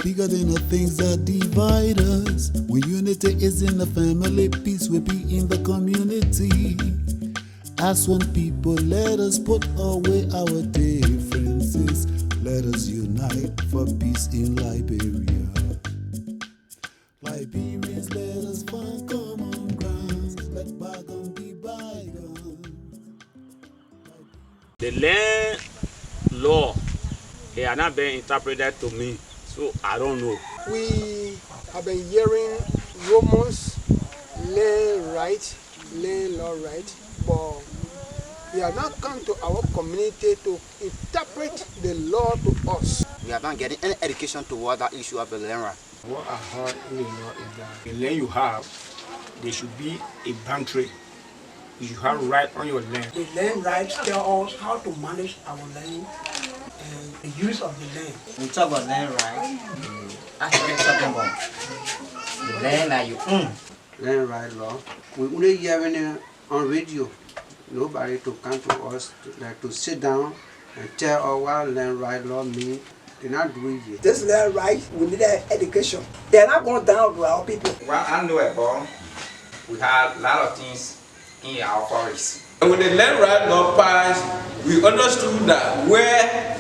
bigger than the things that divide us. When unity is in the family, peace will be in the community. As one people, let us put away our differences. Let us unite for peace in Liberia. Liberians, let us find common ground. Let bygone be bygone. The land law, it has not been interpreted to me, so I don't know. We have been hearing rumors, land right, land law right, but we have not come to our community to interpret the law to us. We are not getting any education toward that issue of the land right. What I heard in the law is that the land you have, there should be a boundary. You should have right on your land. The land rights tell us how to manage our land and the use of the land. We talk about land rights, actually talking about the land that you own. Land right law. We only hearing it on radio. Nobody to come to us to sit down and tell us what land right law means. They're not doing it yet. This land right, we need education. They're not going down to our people. Well, I know about we have a lot of things in our forest. And when the land right law passed, we understood that where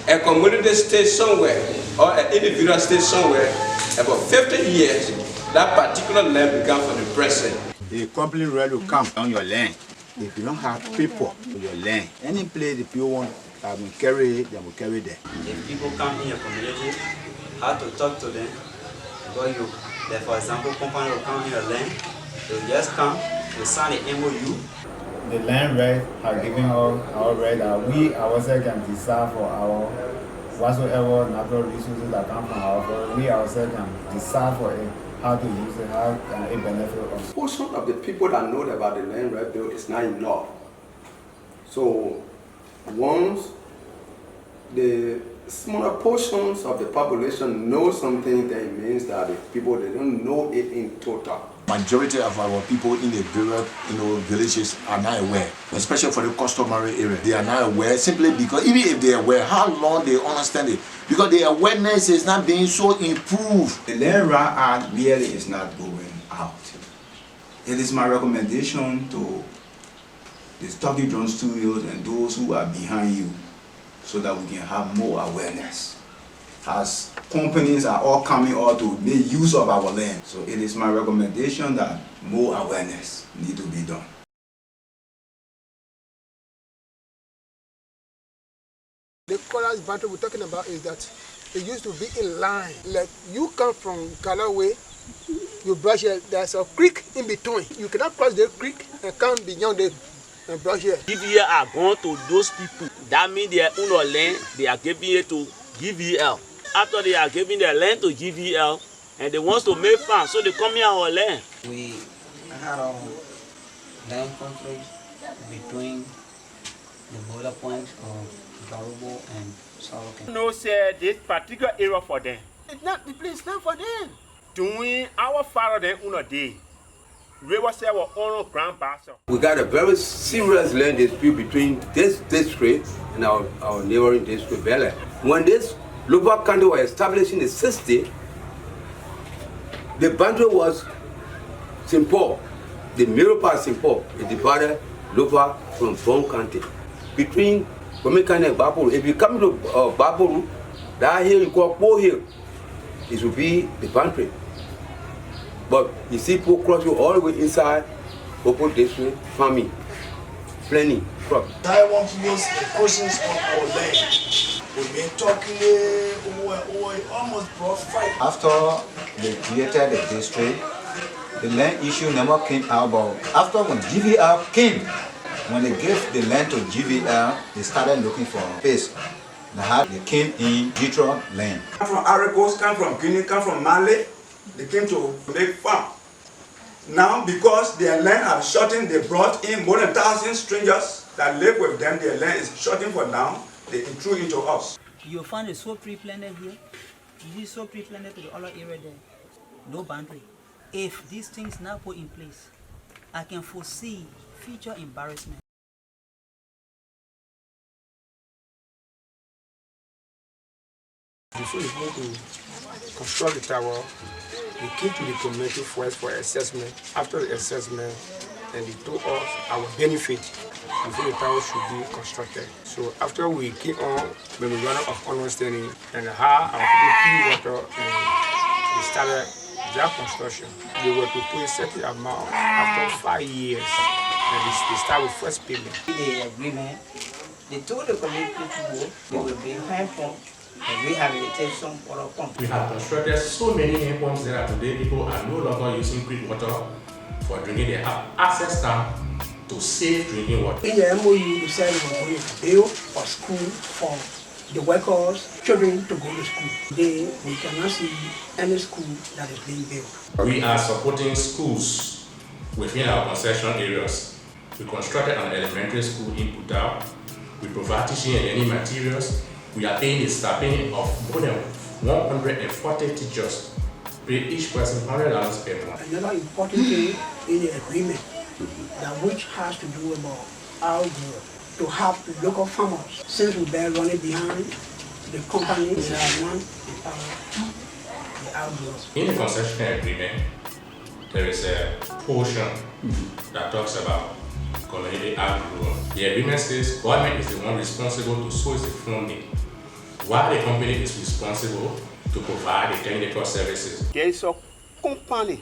a community stays somewhere or an individual stays somewhere, about 50 years, that particular land becomes for the present. The company right will come on your land. If you don't have people for your land, any place the people want to carry it, they will carry there. If people come in your community, how to talk to them, because you, like for example, company will come in your land, they will just come, they sign an MOU. The land right have given our right that we ourselves can decide for our whatsoever natural resources that come from our forest. We ourselves can decide for it, how to use it, how can it benefit us. Portion of the people that know about the land right bill is not enough. So once the smaller portions of the population know something, that it means that the people, they don't know it in total. Majority of our people in the various villages are not aware, especially for the customary area. They are not aware simply because even if they are aware, how long they understand it? Because the awareness is not being so improved. The Land Right Act really is not going out. It is my recommendation to the Stocky Jones Studios and those who are behind you so that we can have more awareness. As companies are all coming out to make use of our land. So it is my recommendation that more awareness need to be done. The colors boundary we're talking about is that it used to be in line. Like you come from Galloway, you brush here, there's a creek in between. You cannot cross the creek and come beyond it and brush here. GVL are going to those people. That means they own a land, they are giving it to GVL. After they are giving their land to GVL and they want to make farm, so they come here on our land. We had our land conflict between the border points of Gbarpolu and Sinoe. No, say this particular area for them. It's not the place, not for them. Doing our father then on a day. Rivercess was on Grand Kru. We got a very serious land dispute between this district and our neighboring district, Bele. When this local country was established in the 60s, the boundary was simple. The middle part simple. It divided Lopa from Bon County. Between Comican and Gbarpolu, if you come to Gbarpolu, that hill you call Poor Hill, it will be the boundary. But you see people cross you all the way inside Gbarpolu district, farming, planting, crop. I want to use the questions on our land. We've been talking almost brought fight. After they created the district, the land issue never came out. But after when GVL came, when they gave the land to GVL, they started looking for space. They came in Detroit land. Come from Aragos, come from Guinea, come from Mali. They came to make farm. Now, because their land have shortened, they brought in more than 1,000 strangers that live with them. Their land is shortened for now. They intrude into us. You'll find a soap tree planted here. You see soap tree planted to the other area there. No boundary. If these things now put in place, I can foresee future embarrassment. Before you go to construct the tower, we came to the community first for assessment. After the assessment, and they told us our benefit before the tower should be constructed. So after we came on, when we run out of understanding and how our people pay water, and they started their construction. They were to pay a certain amount after 5 years, and they start with first payment. The agreement, they told the community to go, they will bring hand pump and rehabilitation for a pump. We have constructed so many hand pumps that today people are no longer using creek water for drinking. They have access now to safe drinking water. In the MOU, we said we were going to build a school for the workers, children to go to school. Today, we cannot see any school that is being built. We are supporting schools within our concession areas. We constructed an elementary school in Putao. We provide teaching and learning materials. We are paying a staffing of more than 140 teachers, pay each person $100 per month. Another important thing in the agreement, that which has to do about our growth, to help local farmers. Since we've been running behind the company, we are not the outgrowth. In the concession agreement, there is a portion that talks about community outgrowth. The agreement says government is the one responsible to source the funding, while the company is responsible to provide the technical services. There is a company,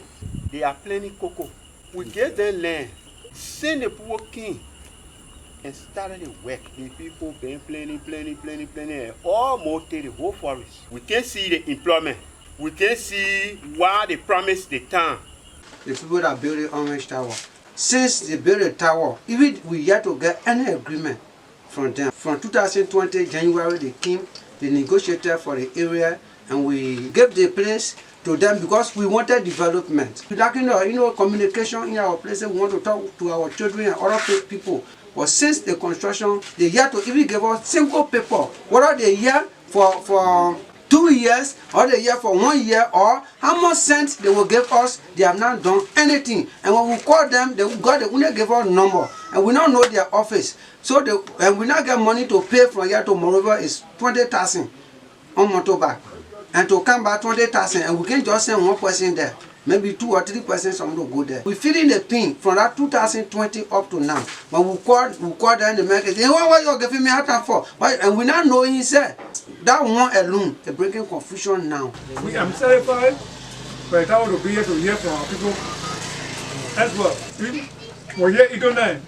they are planting cocoa. We gave them land, send the poor king, and started the work. The people been planning, almost the whole forest. We can see the employment. We can see why they promised the town. The people that built the Orange Tower, since they built the tower, even we yet to get any agreement from them. From 2020 January, they came, they negotiated for the area, and we gave the place to them because we wanted development. Like communication in our places, we want to talk to our children and other people. But since the construction, they yet to even give us single paper, whether they year for 2 years, or the year for 1 year, or how much cents they will give us, they have not done anything. And when we call them, they only give us number, and we don't know their office. So and we not get money to pay from here to Moreover is 20,000 on motorbike. And to come back 20,000, and we can just send one person there. Maybe 2 or 3 persons some will go there. We feeling the pain from that 2020 up to now. When we call them, the market, they what you giving me out for? And we not knowing he said that one alone, they're bringing confusion now. We am satisfied, but it's to be here to hear from our people as well. We're here internet.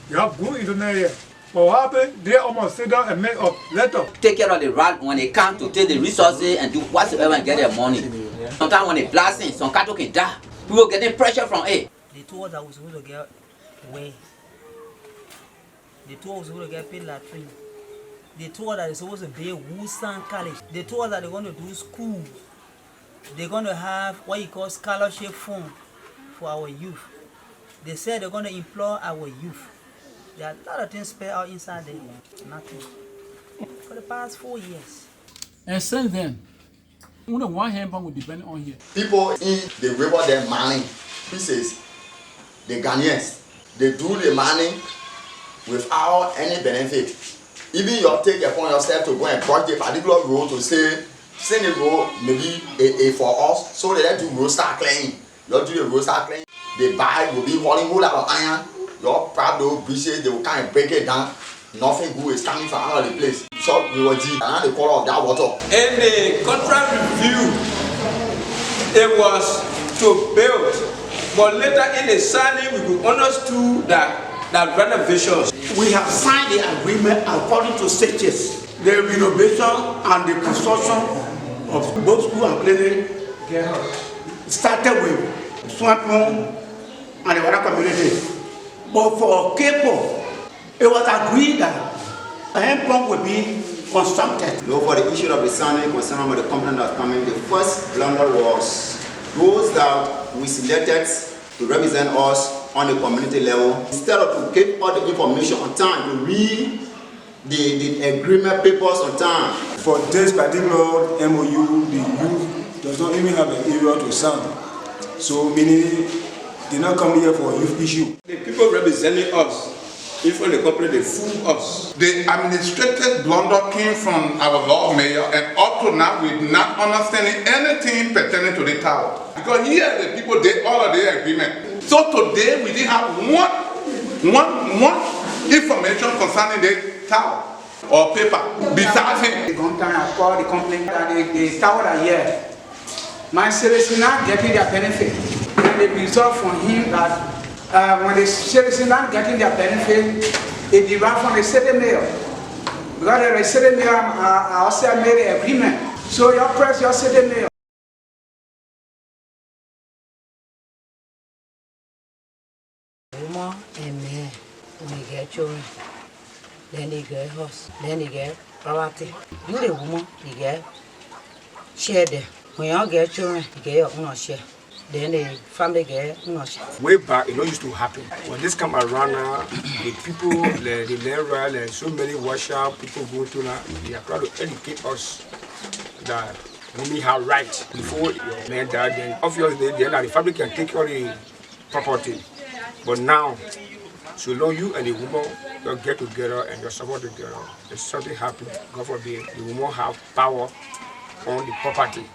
You have good internet here. But what happened? They almost sit down and make a letter. Take care of the rat when they come to take the resources and do whatsoever and get their money. Sometimes when they blasting, some cattle can die. People getting pressure from it. They told us that we were supposed to get way. They told us we were supposed to get paid latrine. They told us that they're supposed to build Wusan College. They told us that they're going to do school. They're going to have what you call scholarship fund for our youth. They said they're going to employ our youth. There are a lot of things spelled out inside there. Nothing. For the past 4 years. And since then, only one hand pump will depend on here. People in the river, they're mining pieces. The Ghanaians, they do the mining without any benefit. Even you take it upon yourself to go and brush the particular road to say, send the road maybe a for us, so they let the road start cleaning. You do the road start cleaning. They buy will be hauling whole lot of iron. Your problem bridges, they will kind of break it down. Nothing good is coming from out of the place. So we will see another color of that water. In the contract review, it was to build, but later in the signing we could understood that renovations. We have signed the agreement according to stages. The renovation and the construction of both school and clinic started with Swampon and the other community. But for Kepo, it was agreed that a hand pump would be constructed. Though for the issue of the signing concerning with the company that's coming, the first blunder was those that we selected to represent us on the community level. Instead of to get all the information on time, to read the agreement papers on time. For this particular MOU, the youth does not even have an area to sign. So meaning they not come here for a youth issue. The people representing us If when the company they fool us. The administrative blunder came from our Lord Mayor, and up to now we're not understanding anything pertaining to the tower. Because here the people they all of their agreement. So today we didn't have one information concerning the tower or paper besides him. One time I called the complaint that the tower are here. My citizens not getting their benefit. And they resolved from him that when the citizens not getting their benefit, it derived from the city mayor. Because the city mayor also made an agreement. So you press your city mayor. Woman and man, when they get children, then they get house, then they get property. You the woman, you get share there. When you get children, you get your own share. Then the family get own share. Way back, it don't used to happen. When this come around now, the people, the land, and so many worship people go to now, they are trying to educate us that women have rights before your man died. Then obviously, then the family can take all the property. But now, so long you and the woman you get together and you support together, if something happens, God forbid, the woman have power on the property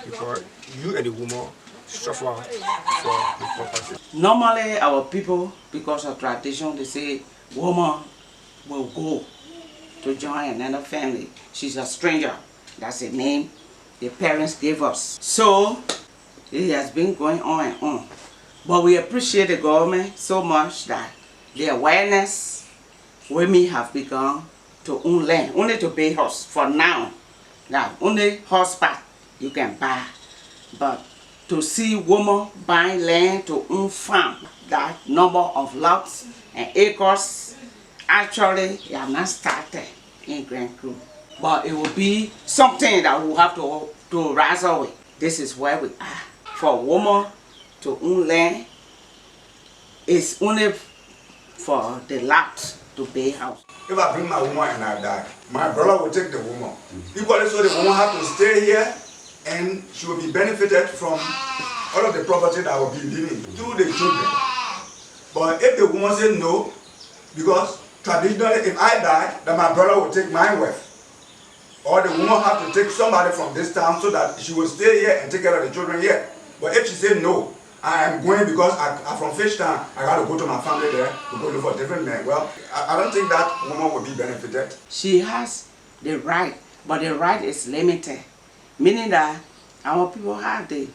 because you and the woman suffer for the property. Normally, our people, because of tradition, they say woman will go to join another family. She's a stranger. That's the name the parents gave us. So it has been going on and on. But we appreciate the government so much that the awareness women have begun to own land, only to pay horse for now. Now, only horseback you can buy. But to see women buying land to own farm, that number of lots and acres, actually, they have not started in Grand Kru. But it will be something that we'll have to rise up with. This is where we are. For women to own land is only for the lot to pay house. If I bring my woman and I die, my brother will take the woman. Equally so the woman have to stay here and she will be benefited from all of the property that will be leaving through the children. But if the woman says no, because traditionally if I die, then my brother will take my wife. Or the woman have to take somebody from this town so that she will stay here and take care of the children here. But if she says no, I am going because I'm from Fishtown, I got to go to my family there to go look for different men. Well, I don't think that woman will be benefited. She has the right, but the right is limited. Meaning that our people have the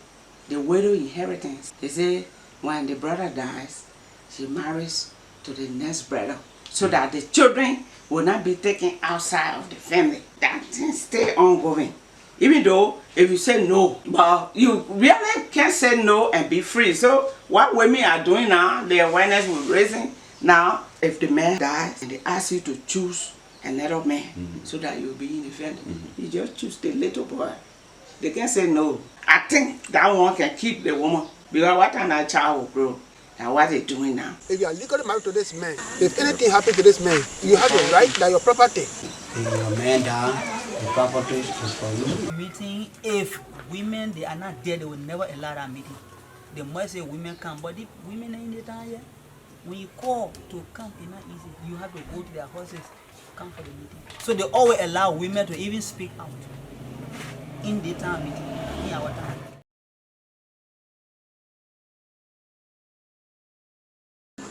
widow inheritance. They say when the brother dies, she marries to the next brother. So that the children will not be taken outside of the family. That thing stay ongoing. Even though if you say no, but you really can't say no and be free. So what women are doing now, the awareness we're raising now, if the man dies and they ask you to choose another man so that you'll be in the family, you just choose the little boy. They can't say no. I think that one can keep the woman because what kind of child will grow and what they're doing now. If you are legally married to this man, if anything happens to this man, you have the right that your property. If your man dies, the property is for you. Meeting, if women they are not there, they will never allow that meeting. They must say women come, but if women are in the town here, when you call to come, it's not easy. You have to go to their houses, come for the meeting. So they always allow women to even speak out in the town meeting, in our town.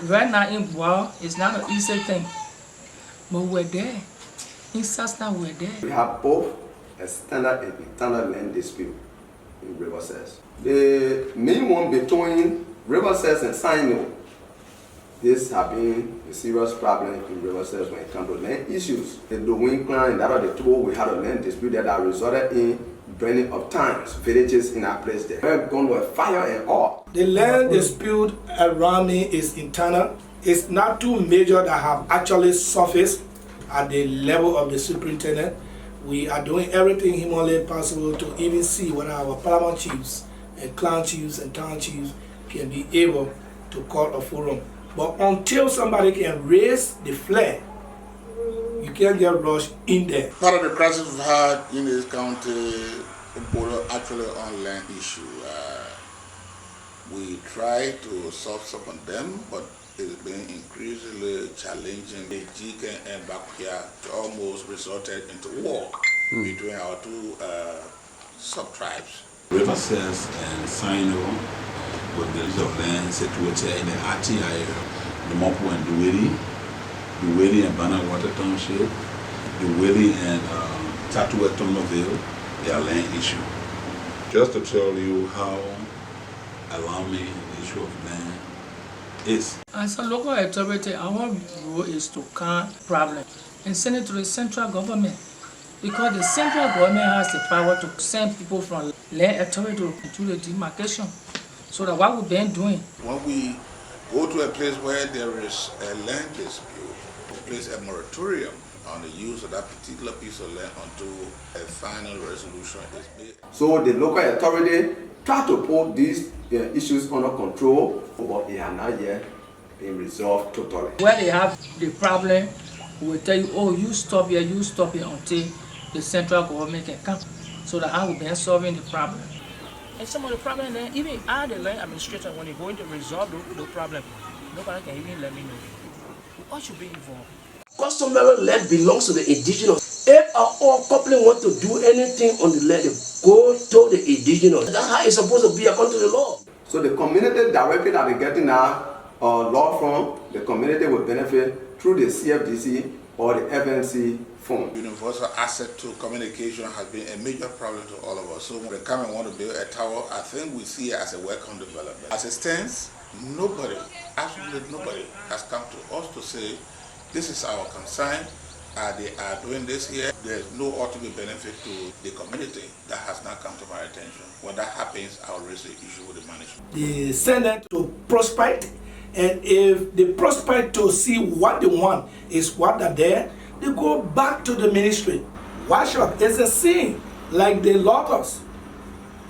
Right now in Bois, it's not an easy thing, but we're there. In Sasna, we're there. We have both a standard and internal land dispute in Rivercess. The main one between Rivercess and Sinoe, this has been a serious problem in Rivercess when it comes to land issues. The Dwayne clan and that of the two, we had a land dispute that resulted in burning of towns, villages in our place there. We're going with fire and all. The land dispute around me is internal. It's not too major that have actually surfaced at the level of the superintendent. We are doing everything humanly possible to even see whether our paramount chiefs and clan chiefs and town chiefs can be able to call a forum. But until somebody can raise the flag, you can't get rushed in there. Part of the crisis we've had in this county, actually on land issue. We try to solve some of them, but it's been increasingly challenging. The GK and Backyard almost resulted into war between our two sub-tribes. Rivercess and Sinoe with the of land situated in the Achi area, the Mopo and Duweli and Bannerwater Township, Duweli and Tattoo Tomerville, their land issue. Just to tell you how alarming the issue of land is. As a local authority, our role is to calm problems and send it to the central government, because the central government has the power to send people from land authority to the demarcation. So that what we've been doing. When we go to a place where there is a land dispute, we place a moratorium on the use of that particular piece of land until a final resolution is made. So the local authority try to put these issues under control, but they are not yet being resolved totally. Where they have the problem, we will tell you, oh, you stop here until the central government can come. So that I will be solving the problem. And some of the problem then, even I, the land administrator, when they go into resolve the problem, nobody can even let me know. We all should be involved. Customary land belongs to the indigenous. If our company want to do anything on the land, they go to the indigenous. That's how it's supposed to be according to the law. So the community directly that they're getting now law from, the community will benefit through the CFDC or the FNC fund. Universal access to communication has been a major problem to all of us. So when they come and want to build a tower, I think we see it as a welcome development. As it stands, nobody, absolutely nobody, has come to us to say, this is our concern, they are doing this here. There's no ultimate benefit to the community. That has not come to my attention. When that happens, I'll raise the issue with the management. They send them to prospect, and if they prospect to see what they want is what are there, they go back to the ministry. Wash up is a sin, like the locusts.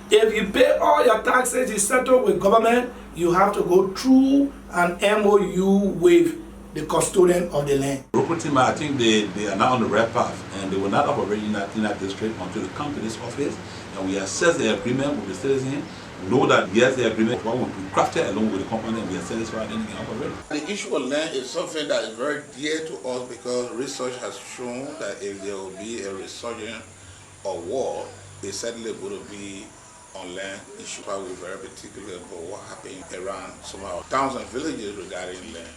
If you pay all your taxes, you settle with government, you have to go through an MOU with the custodian of the land. I think they are now on the right path, and they will not operate in that district until they come to this office and we assess the agreement with the citizen. Know that yes, the agreement will be crafted along with the company and we are satisfied and they can operate. The issue of land is something that is very dear to us because research has shown that if there will be a resurgence of war, it's certainly going to be on land issue. We're very particular about what happened around some of our towns and villages regarding land.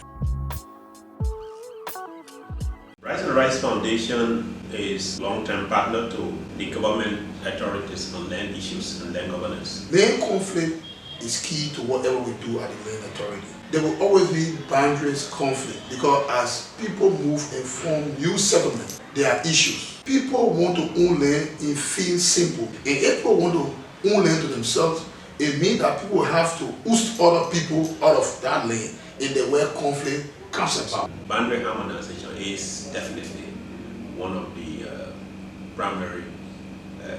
Rice and Rice Foundation is long-term partner to the government authorities on land issues and land governance. Land conflict is key to whatever we do at the land authority. There will always be boundaries conflict because as people move and form new settlements, there are issues. People want to own land and feel simple. And if people want to own land to themselves, it means that people have to oust other people out of that land in the way conflict comes about. Boundary harmonization is definitely one of the primary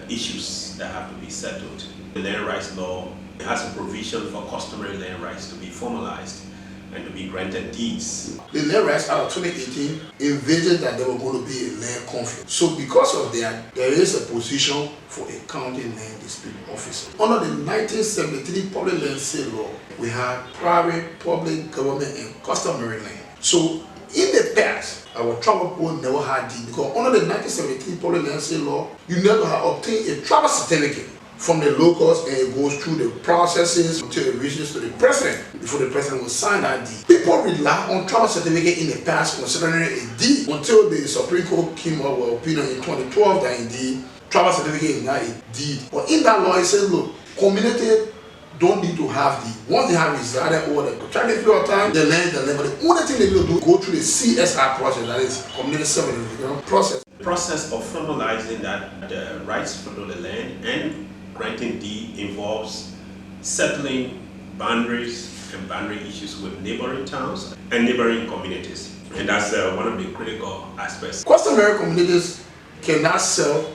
issues that have to be settled. The land rights law has a provision for customary land rights to be formalized and to be granted deeds. The Land Rights Act of 2018 envisioned that there was going to be a land conflict. So because of that, there is a position for a county land dispute officer. Under the 1973 Public Land Sale Law, we had private, public, government, and customary land. So in the past, our travel board never had deed because under the 1973 Public Land Sale Law, you never had obtained a travel certificate from the locals, and it goes through the processes until it reaches to the president before the president will sign that deed. People rely on travel certificate in the past considering a deed until the Supreme Court came up with an opinion in 2012 that indeed travel certificate is not a deed. But in that law it says, look, community don't need to have deed. Once they have resided over the contracted period of time, the land, but the only thing they need to do is go through the CSR process, that is community service process. The process of formalizing that the rights to the land and granting deed involves settling boundaries and boundary issues with neighboring towns and neighboring communities. And that's one of the critical aspects. Customary communities cannot sell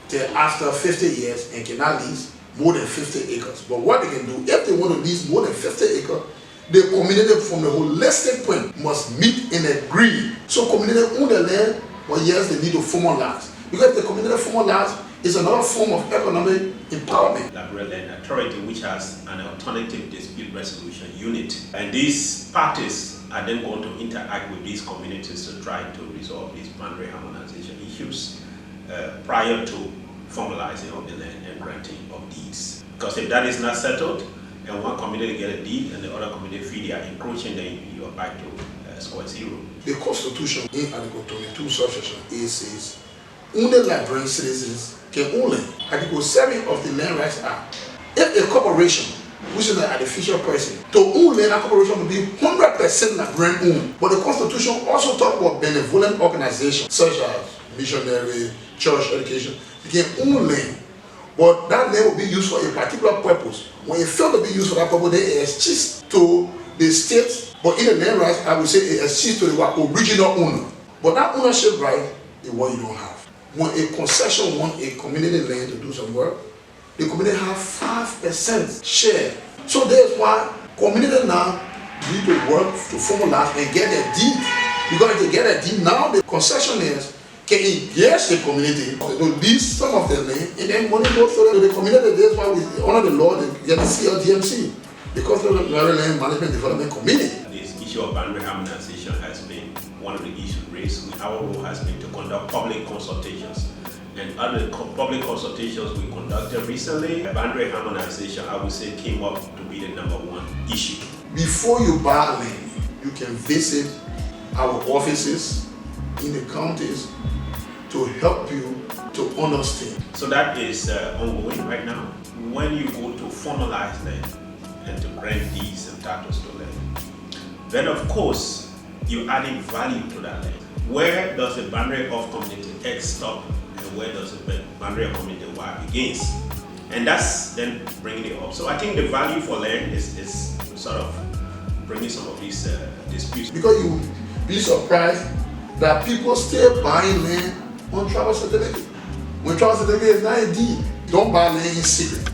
till after 50 years and cannot lease more than 50 acres. But what they can do, if they want to lease more than 50 acres, the community from the holistic point must meet and agree. So community own the land, but yes, they need to formalize. Because if the community formalize, It's another form of economic empowerment. Liberia Land Authority, which has an alternative dispute resolution unit. And these parties are then going to interact with these communities to try to resolve these boundary harmonization issues prior to formalizing of the land and granting of deeds. Because if that is not settled, and one community get a deed and the other community feel they are encroaching, then you are back to square zero. The Constitution in Article 22, subsection A says, only Liberian citizens can own land. Article 7 of the Land Rights Act. If a corporation, which is an artificial person, to own land, that corporation will be 100% Liberian owned. But the Constitution also talks about benevolent organizations such as missionary, church, education. They can own land, but that land will be used for a particular purpose. When it fails to be used for that purpose, they exchange to the state. But in the land rights, I would say it exchange to the original owner. But that ownership right is what you don't have. When a concession wants a community land to do some work, the community have 5% share. So that's why community now need to work to formalize and get a deed. Because if they get a deed, now the concessionaires can engage the community to lease some of their land, and then money goes to the community. That's why we honor the law and get the CLDMC, because of the Land Management Development Committee. This issue of boundary harmonization has been one of the issues raised. Our role has been to conduct public consultations. And other public consultations we conducted recently, boundary harmonization, I would say, came up to be the #1 issue. Before you buy land, you can visit our offices in the counties to help you to understand. So that is ongoing right now. When you go to formalize land and to grant deeds and titles to land, then of course you're adding value to that land. Where does the boundary of community X stop and where does the boundary of community Y begins? And that's then bringing it up. So I think the value for land is sort of bringing some of these disputes. Because you will be surprised that people still buying land on travel certificate. When travel certificate is not a deed, don't buy land in secret.